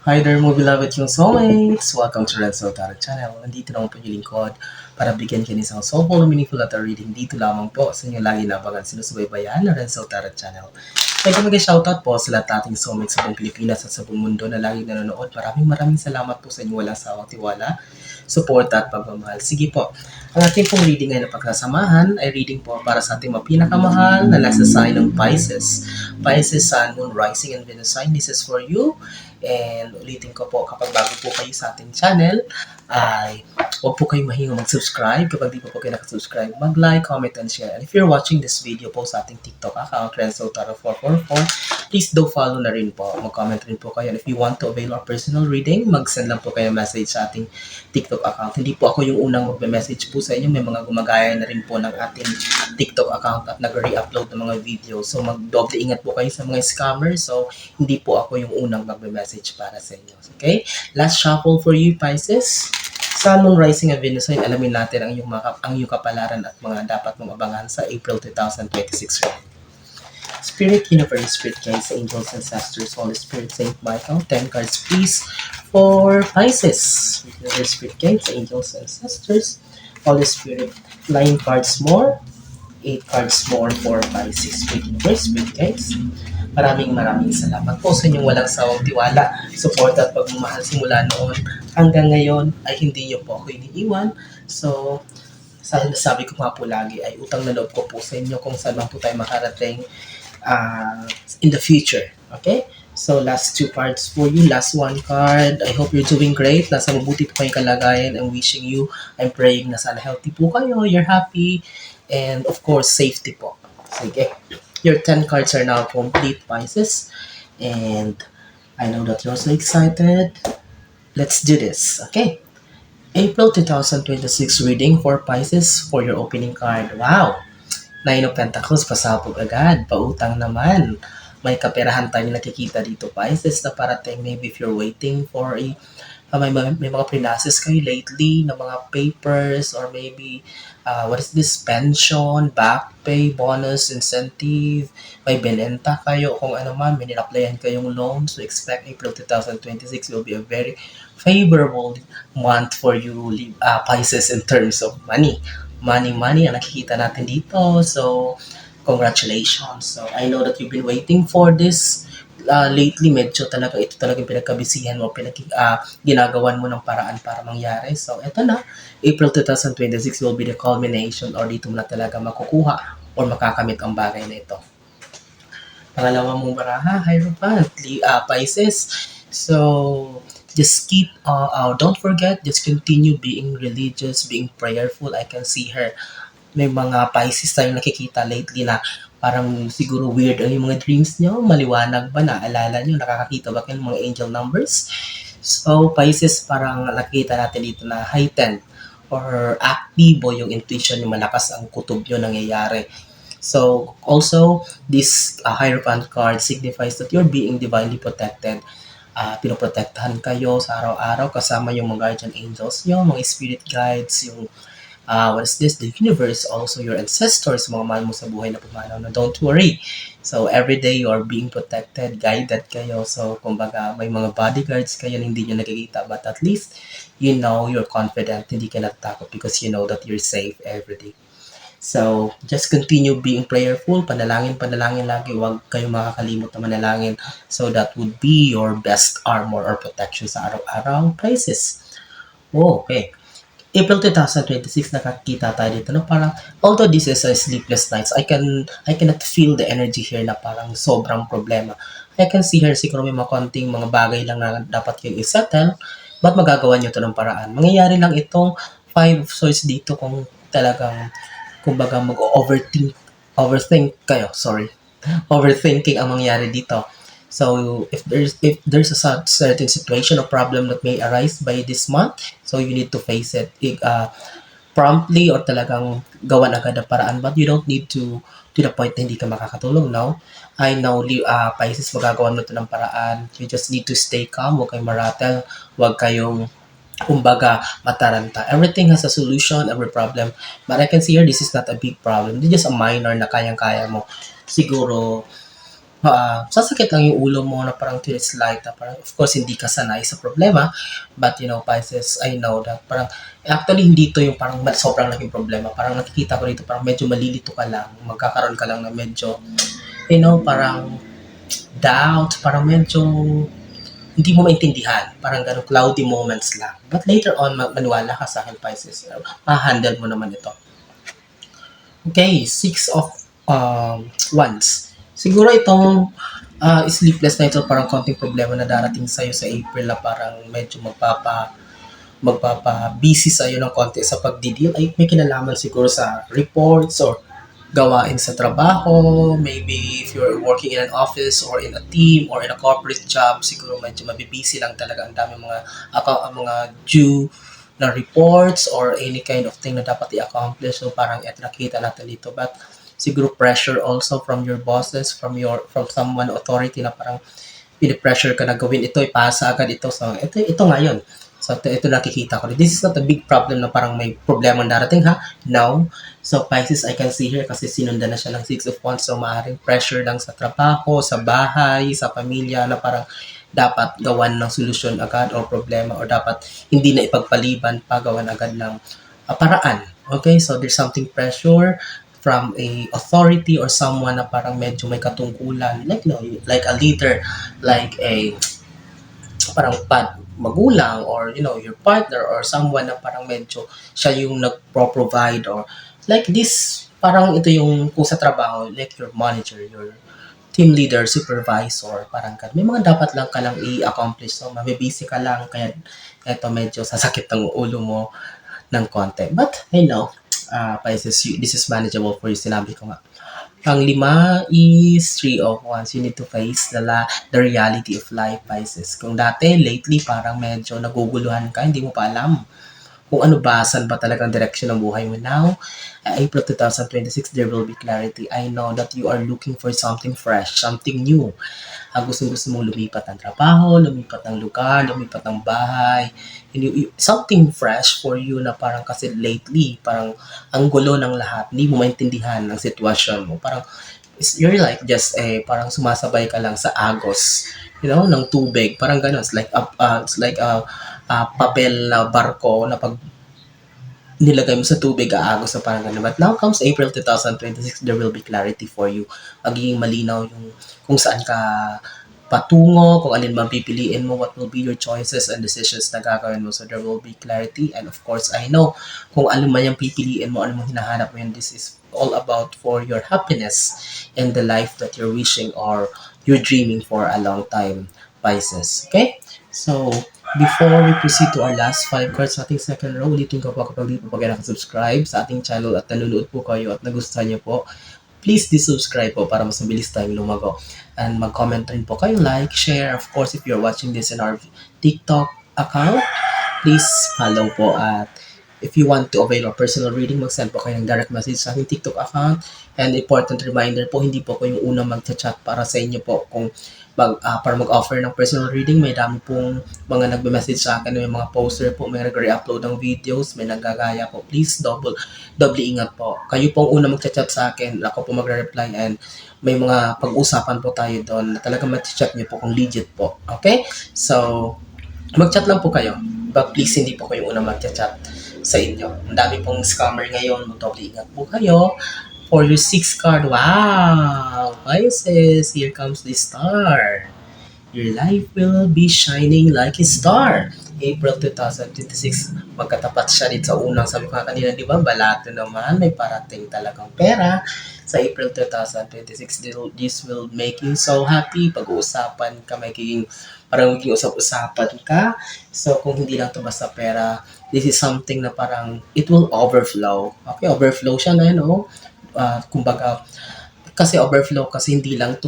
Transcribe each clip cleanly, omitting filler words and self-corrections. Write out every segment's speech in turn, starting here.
Hi there, movie beloved yung soulmates! Welcome to Renzo Tarot Channel. Nandito naman po yung lingkod para bigyan kayo ng isang soulful, meaningful at reading dito lamang po sa inyong lagi nabangan sinusubaybayan na Renzo Tarot Channel. Pwede mag-shoutout po sa lahat ating soulmates sa buong Pilipinas at sa buong mundo na lagi nanonood. Maraming salamat po sa inyo walang sawang tiwala, support at pagmamahal. Sige po, ang ating pong reading ngayon na pagkasamahan ay reading po para sa ating mapinakamahal na nasa sign ng Pisces. Pisces, Sun, Moon, Rising, and Venus sign. This is for you. And ulitin ko po, kapag bago po kayo sa ating channel, ay huwag po kayong mahingo mag-subscribe. Kapag di po kayo nakasubscribe, mag-like, comment, and share. And if you're watching this video po sa ating TikTok account, RenzoTaro444, please do follow na rin po. Mag-comment rin po kayo. And if you want to avail our personal reading, mag-send lang po kayo message sa ating TikTok account. Hindi po ako yung unang mag-message po sa inyo. May mga gumagaya na rin po ng ating TikTok account at nag-re-upload ng mga videos. So mag-doble ingat po kayo sa mga scammers. So hindi po ako yung unang mag-message para sa inyo. Okay? Last shuffle for you, Pisces. Sun, Moon, Rising, and Venus sign, alamin natin ang iyong kapalaran at mga dapat mong abangan sa April 2026 reading. Spirit, Universe, Spirit Guides, Angels, Ancestors, Holy Spirit, Saint Michael. 10 cards please for Pisces. Universe, Spirit Guides, Angels, Ancestors, Holy Spirit. 9 cards more. 8 cards more for Pisces. Spirit, Universe, Spirit Guides. Maraming salamat po sa inyong walang sawang tiwala, support at pagmamahal simula noon hanggang ngayon ay hindi niyo po ako iniiwan. So, sabi ko nga po lagi ay utang na loob ko po sa inyo kung saan man po tayo makarating in the future. Okay? So, last 2 cards for you. Last 1 card. I hope you're doing great. Nasa mabuti po kayong kalagayan. I'm wishing you, I'm praying na sana healthy po kayo, you're happy, and of course, safety po. Sige. Your 10 cards are now complete, Pisces. And I know that you're so excited. Let's do this. Okay. April 2026 reading for Pisces for your opening card. Wow! 9 of Pentacles, pasabog agad. Pautang naman. May kaperahan tayo nakikita dito, Pisces, na parating. Maybe if you're waiting for may mga prinasses kayo lately na mga papers or maybe what is this, pension, back pay, bonus, incentive, may benenta kayo, kung ano man, may ninaplayan kayong loan. So expect April 2026 will be a very favorable month for you, Pisces, in terms of money ang nakikita natin dito. So congratulations. So I know that you've been waiting for this lately. Medyo talaga ito talaga yung pinagkabisihan mo, ginagawan mo ng paraan para mangyari. So ito na, April 2026 will be the culmination or dito mo na talaga makukuha or makakamit ang bagay na ito. Pangalawa mong baraha, Hierophant, Pisces. So just keep, don't forget, just continue being religious, being prayerful. I can see her. May mga Pisces tayong nakikita lately na parang siguro weird ang yung mga dreams nyo, maliwanag ba, naalala nyo, nakakakita ba kayo ng mga angel numbers? So, Pisces, parang nakita natin dito na heightened or aktibo yung intuition nyo, malakas ang kutob nyo nangyayari. So, also, this Hierophant card signifies that you're being divinely protected. Pinoprotektahan kayo sa araw-araw kasama yung mga guardian angels nyo, mga spirit guides, yung what is this? The universe, also your ancestors, mga mahal mo sa buhay na pumanaw na don't worry. So, every day you are being protected, guided kayo. So, kumbaga, may mga bodyguards kayo na hindi nyo nakikita, but at least, you know, you're confident, hindi ka natatakot because you know that you're safe every day. So, just continue being prayerful, panalangin lagi, huwag kayong makakalimot na manalangin. So, that would be your best armor or protection sa araw-araw, Pisces. Okay. April 2026, nakakita tayo dito na parang, although this is a sleepless nights, I cannot feel the energy here na parang sobrang problema. I can see here siguro may mga konting mga bagay lang na dapat kayong i-settle, but magagawa nyo ito ng paraan. Mangyayari lang itong 5 swords dito kung talagang, kumbaga overthink kayo, overthinking ang mangyayari dito. So if there's a certain situation or problem that may arise by this month, so you need to face it promptly or talagang gawan agad ang paraan, but you don't need to the point na hindi ka makakatulong. No, I know, Pisces, magagawa mo ito ng paraan. You just need to stay calm, huwag kayong maratel, huwag kayong kumbaga mataranta. Everything has a solution, every problem, but I can see here this is not a big problem, this is just a minor na kayang-kaya mo siguro sasakit lang yung ulo mo na parang to its light na parang of course hindi ka sanay sa problema, but Pisces, I know that parang actually hindi to yung parang sobrang laking problema, parang nakikita ko dito parang medyo malilito ka lang, magkakaroon ka lang na medyo parang doubt, parang medyo hindi mo maintindihan, parang ganun cloudy moments lang, but later on maniwala ka sa akin Pisces, ma-handle mo naman ito. Okay, six of wands. Siguro itong sleepless na ito, parang konting problema na darating sa'yo sa April na parang medyo magpapa-busy sa'yo ng konti sa pagdideal. Ay, may kinalaman siguro sa reports or gawain sa trabaho. Maybe if you're working in an office or in a team or in a corporate job, siguro medyo mabibusy lang talaga. Ang dami mga due na reports or any kind of thing na dapat i-accomplish. So parang nakita natin dito. But siguro pressure also from your bosses, from someone authority na parang pinipressure ka na gawin ito, ipasa agad ito. So ito ngayon. So ito nakikita ko. This is not a big problem na parang may problema darating ha. Now, so Pisces, I can see here kasi sinundan na siya ng Six of Wands. So maaaring pressure lang sa trabaho, sa bahay, sa pamilya na parang dapat gawan ng solusyon agad or problema or dapat hindi na ipagpaliban pa, gawan agad ng paraan. Okay, so there's something pressure from a authority or someone na parang medyo may katungkulan, like a leader, like a parang magulang or your partner or someone na parang medyo siya yung nagpro-provide or like this, parang ito yung kung sa trabaho, like your manager, your team leader, supervisor, parang may mga dapat lang ka lang i-accomplish. So, mabibisi ka lang, kaya ito medyo sasakit ng ulo mo ng konti. But, I know, Pisces, this is manageable for you. Sinabi ko nga. Pang-lima is Three of Wands. You need to face the reality of life, Pisces. Kung dati, lately, parang medyo naguguluhan ka, hindi mo pa alam kung ano ba, saan ba talagang direction ng buhay mo now. April 2026, there will be clarity. I know that you are looking for something fresh, something new. Gusto mong lumipat ng trabaho, lumipat ng lugar, lumipat ng bahay. Something fresh for you na parang kasi lately, parang ang gulo ng lahat. Hindi mo maintindihan ang sitwasyon mo. Parang you're like just parang sumasabay ka lang sa agos, ng tubig. Parang gano'n. It's like a papel na barko na pag nilagay mo sa tubig, aagos na parang gano'n. But now comes April 2026, there will be clarity for you. Magiging malinaw yung kung saan ka patungo, kung alin man pipiliin mo, what will be your choices and decisions na gagawin mo. So there will be clarity. And of course, I know kung alin man yung pipiliin mo, ano man hinahanap mo yun, this is all about for your happiness and the life that you're wishing or you're dreaming for a long time, Pisces. Okay? So, before we proceed to our last 5 cards sa ating second row, ulitin ko po kapag di po kayo nakasubscribe sa ating channel at nanonood po kayo at nagustuhan niyo po, please subscribe po para mas mabilis tayong lumago. And mag-comment rin po kayo, like, share. Of course, if you're watching this in our TikTok account, please follow po. At if you want to avail of personal reading, mag-send po kayo ng direct message sa aking TikTok account. And important reminder po, hindi po ko yung unang mag-chat para sa inyo po kung para mag-offer ng personal reading. May dami pong mga nagbe-message sa akin, may mga poster po, may nag-re-upload ng videos, may naggagaya po. Please, double ingat po. Kayo pong una mag-chat sa akin, ako po magre-reply, and may mga pag-usapan po tayo doon na talaga mat-check niyo po kung legit po. Okay? So, mag-chat lang po kayo. But please, hindi po kayo una mag-chat sa inyo. Ang dami pong scammer ngayon, mag-double ingat po kayo. For your 6th card, wow! Pisces, here comes the star. Your life will be shining like a star. April 2026, magkatapat siya dito sa unang sabi ko kanina, di ba? Balato naman, may parating talagang pera. Sa April 2026, this will make you so happy. Pag-uusapan ka, parang magiging usap-usapan ka. So, kung hindi lang ito basta pera, this is something na parang it will overflow. Okay, overflow siya na, kumbaga, kasi overflow kasi hindi lang to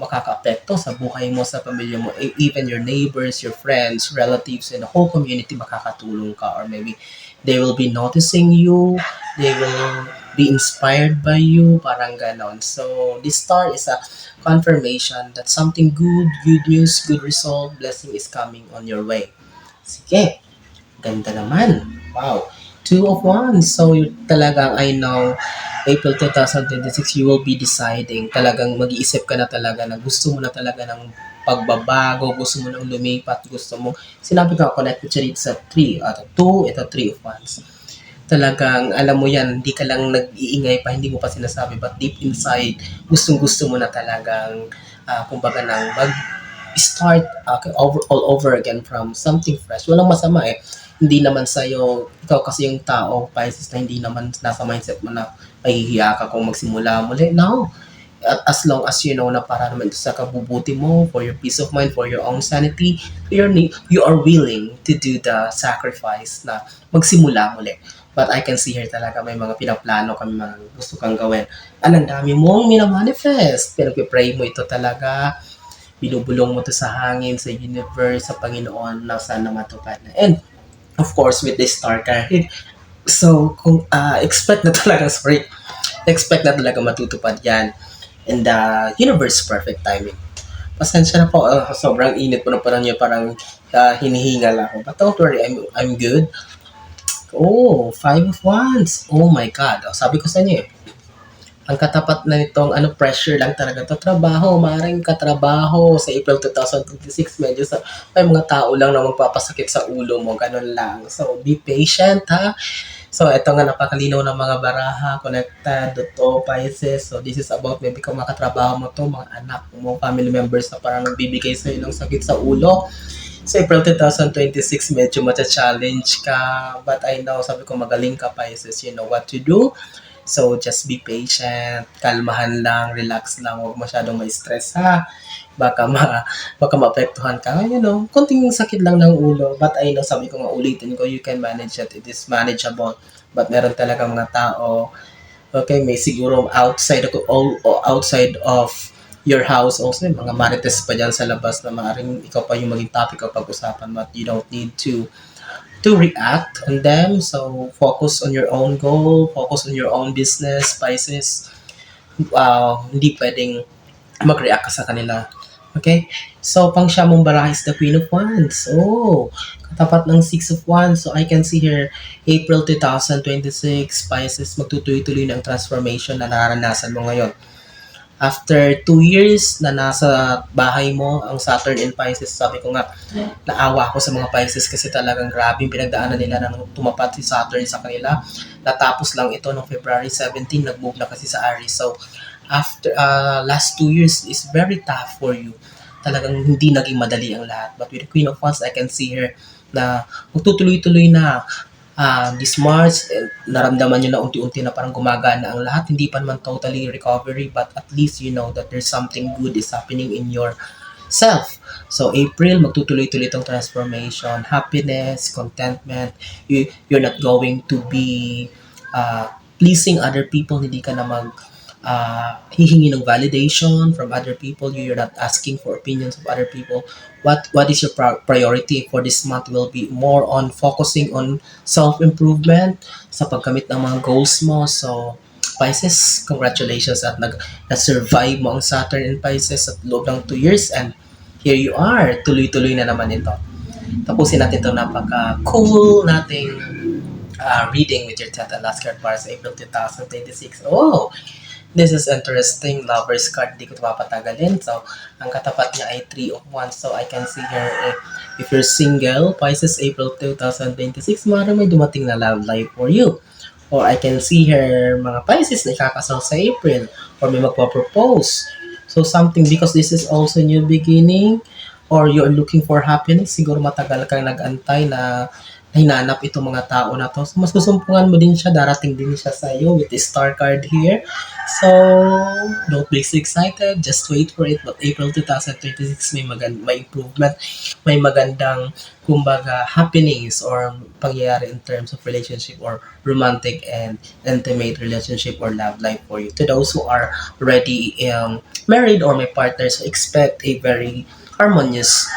makaka-apekto sa buhay mo, sa pamilya mo, even your neighbors, your friends, relatives, and the whole community makakatulong ka, or maybe they will be noticing you, they will be inspired by you, parang ganon. So, this star is a confirmation that something good news, good result, blessing is coming on your way. Sige, ganda naman. Wow. 2 of Wands. So, talagang I know April 2026, you will be deciding, talagang mag-iisip ka na talaga na gusto mo na talaga ng pagbabago, gusto mo nang lumipat, gusto mo, sinabi ko, connected siya dito sa 3, at 2, ito 3 of Wands. Talagang, alam mo yan, hindi ka lang nag-iingay pa, hindi mo pa sinasabi, but deep inside, gustong-gusto mo na talagang, kumbaga nang start all over again from something fresh. Walang masama eh. Hindi naman sa'yo, ikaw kasi yung tao, Pisces, na hindi naman nasa mindset mo na mahihiya ka kung magsimula muli. No. As long as you know na para naman sa kabubuti mo, for your peace of mind, for your own sanity, you are willing to do the sacrifice na magsimula muli. But I can see here talaga may mga pinaplano kami, mga gusto kang gawin. Ang dami mong minamanifest. Pinag-pray mo ito talaga, binubulong mo to sa hangin, sa universe, sa Panginoon na sana matupad na. And of course, with this star card, so kung expect na talaga matutupad yan. And the universe perfect timing. Pasensya na po, sobrang init po na parang niya, parang hinihingal ako. But don't worry, I'm good. Oh, 5 of Wands. Oh my God. Oh, sabi ko sa inyo eh, ang katapat na nitong pressure lang talaga to, trabaho, maaaring katrabaho sa April 2026, medyo may mga tao lang na magpapasakit sa ulo mo, ganun lang. So, be patient, ha? So, ito nga, napakalinaw ng mga baraha, connected to Pisces. So, this is about maybe kung makatrabaho mo to, mga anak mo, family members na parang nagbibigay sa'yo ng sakit sa ulo. So, April 2026, medyo mata-challenge ka. But I know, sabi ko, magaling ka, Pisces, you know what to do. So, just be patient, kalmahan lang, relax lang, huwag masyadong ma-stress, ha? Baka maapektuhan ka, konting sakit lang ng ulo. But I know, sabi ko nga, ulitin ko, you can manage it. It is manageable. But meron talaga mga tao, okay, may siguro outside of your house also, mga marites pa dyan sa labas na maaaring ikaw pa yung maging topic o pag-usapan, but you don't need to react on them. So focus on your own goal, focus on your own business, Pisces. Hindi pwedeng mag-react ka sa kanila. Okay? So, pang-siya mong baraha is the Queen of Wands. Oh, katapat ng 6 of Wands. So, I can see here, April 2026, Pisces, magtutuloy-tuloy ng transformation na naranasan mo ngayon. After 2 years na nasa bahay mo, ang Saturn in Pisces, sabi ko nga, naawa ako sa mga Pisces kasi talagang grabe yung pinagdaanan nila nang tumapat si Saturn sa kanila. Natapos lang ito noong February 17, nag-move na kasi sa Aries. So, after last 2 years is very tough for you. Talagang hindi naging madali ang lahat. But with the Queen of Wands, I can see her na magtutuloy-tuloy na this March, naramdaman nyo na unti-unti na parang gumagana ang lahat. Hindi pa naman totally recovery, but at least you know that there's something good is happening in your self. So, April, magtutuloy-tuloy itong transformation, happiness, contentment. You're not going to be pleasing other people. Hindi ka na hihingi ng validation from other people. You're not asking for opinions of other people. What is your priority for this month will be more on focusing on self-improvement sa pagkamit ng mga goals mo. So, Pisces, congratulations at na-survive mo ang Saturn in Pisces at loob ng 2 years, and here you are, tuloy-tuloy na naman ito. Tapusin natin ito napaka-cool nating reading with your 10th and last card para sa April 2026. Oh, this is interesting. Lover's card, di ko ito papatagalin. So, ang katapat niya ay 3 of Wands. So, I can see here, if you're single, Pisces, April 2026, maaaring may dumating na love life for you. Or I can see here, mga Pisces na ikakasal sa April. Or may magpa-propose. So, something, because this is also new beginning, or you're looking for happiness, siguro matagal kang nag-antay na hinanap itong mga tao na to. So, mas susumpungan mo din siya, darating din siya sa iyo with this star card here. So, don't be so excited, just wait for it. But April 2026, may improvement, may magandang, kumbaga, happenings or pangyayari in terms of relationship or romantic and intimate relationship or love life for you. To those who are already married or may partners, so expect a very harmonious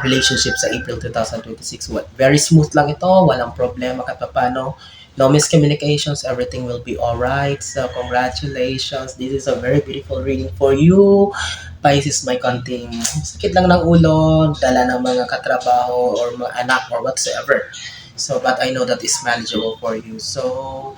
relationship sa April 2026. Very smooth lang ito, walang problema kahit paano. No miscommunications, everything will be alright. So, congratulations. This is a very beautiful reading for you. Pisces, may konting sakit lang ng ulo, dala ng mga katrabaho or mga anak or whatsoever. So, but I know that is manageable for you. So,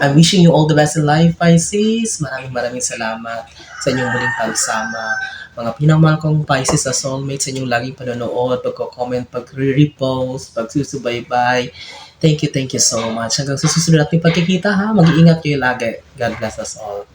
I'm wishing you all the best in life, Pisces. Maraming salamat sa inyong muling pagsama. Mga pinamahal kong Pisces sa soulmate, sa inyong laging panonood, pagko-comment, pag-repost, pagsusubaybay. Thank you so much. Hanggang sa susunod nating pagkikita ha. Mag-iingat kayo lagi. God bless us all.